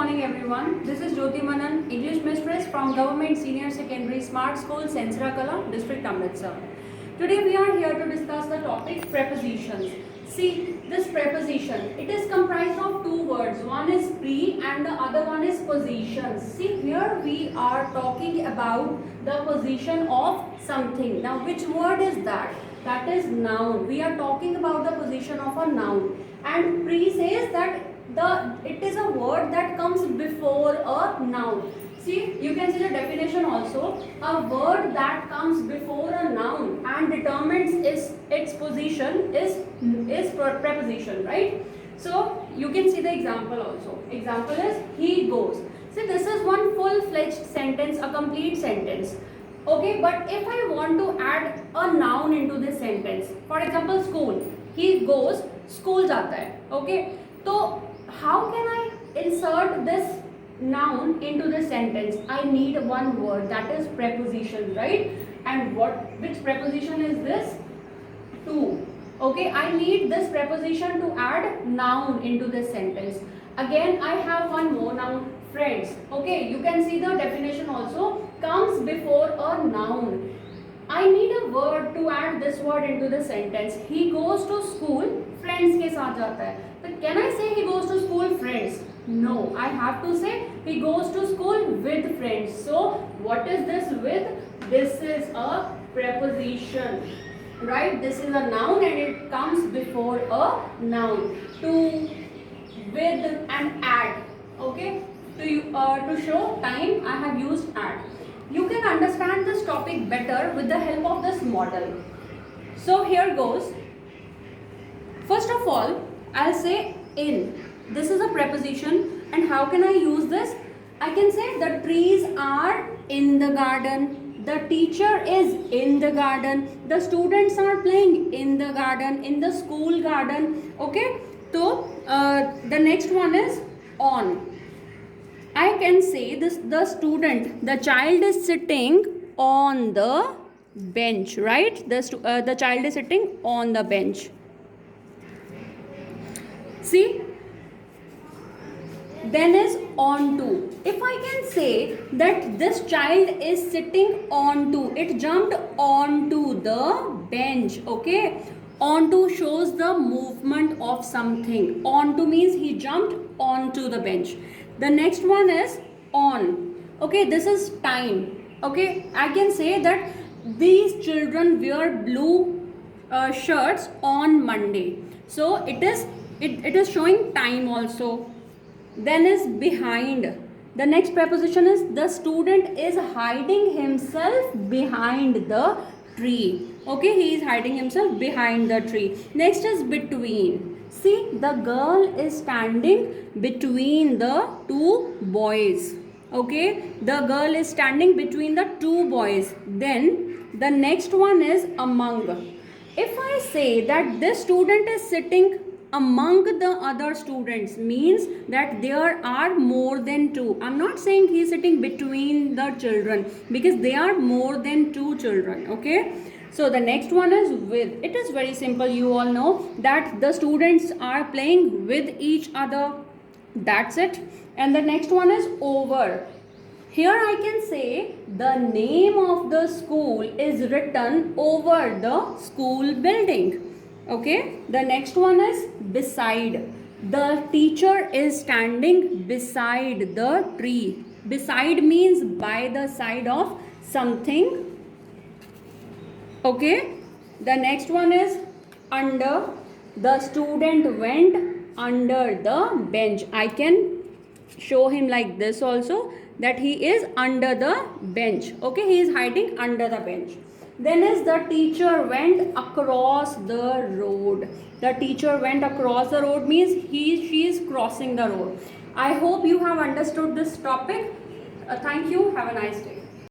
morning everyone. This is Jyoti Manan, English mistress from Government Senior Secondary Smart School, Sensra Kala, District Amritsar. Today we are here to discuss the topic prepositions. See, this preposition, it is comprised of two words. One is pre and the other one is position. See, here we are talking about the position of something. Now, which word is that? That is noun. We are talking about the position of a noun. And pre says that it is a word that comes before a noun. See, you can see the definition also. A word that comes before a noun and determines its position is preposition, right? So you can see the example also. Example is he goes. See, this is one full-fledged sentence, a complete sentence. Okay, but if I want to add a noun into this sentence, for example, school. He goes, school jata hai. Okay, so how can I insert this noun into the sentence? I need one word, that is preposition, right? And which preposition is this? To. Okay, I need this preposition to add noun into this sentence. Again, I have one more noun, friends. Okay, you can see the definition also, comes before a noun. I need a word to add this word into the sentence. He goes to school, friends के साथ जाता है. But can I say he goes to school friends? No, I have to say he goes to school with friends. So what is this with? This is a preposition, right? This is a noun and it comes before a noun. To, with and add. Okay. To show time, I have used add. You can understand this topic better with the help of this model. So here goes. First of all, I'll say in. This is a preposition, and how can I use this? I can say the trees are in the garden. The teacher is in the garden. The students are playing in the garden, in the school garden. Okay. So the next one is on. I can say this, the student, the child is sitting on the bench, right? The child is sitting on the bench. See, then is onto. If I can say that this child is sitting onto, it jumped onto the bench, okay? Onto shows the movement of something. Onto means he jumped onto the bench. The next one is on. Okay, this is time. Okay, I can say that these children wear blue shirts on Monday. So it is showing time also. Then is behind. The next preposition is the student is hiding himself behind the tree. Okay, he is hiding himself behind the tree. Next is between. See, the girl is standing between the two boys. Okay, the girl is standing between the two boys. Then the next one is among. If I say that this student is sitting among the other students, means that there are more than two. I'm not saying he is sitting between the children, because there are more than two children. Okay. So the next one is with. It is very simple. You all know that the students are playing with each other. That's it. And the next one is over. Here I can say the name of the school is written over the school building. Okay. The next one is beside. The teacher is standing beside the tree. Beside means by the side of something. Okay, the next one is under. The student went under the bench. I can show him like this also, that he is under the bench. Okay, he is hiding under the bench. Then is the teacher went across the road. The teacher went across the road means she is crossing the road. I hope you have understood this topic. Thank you. Have a nice day.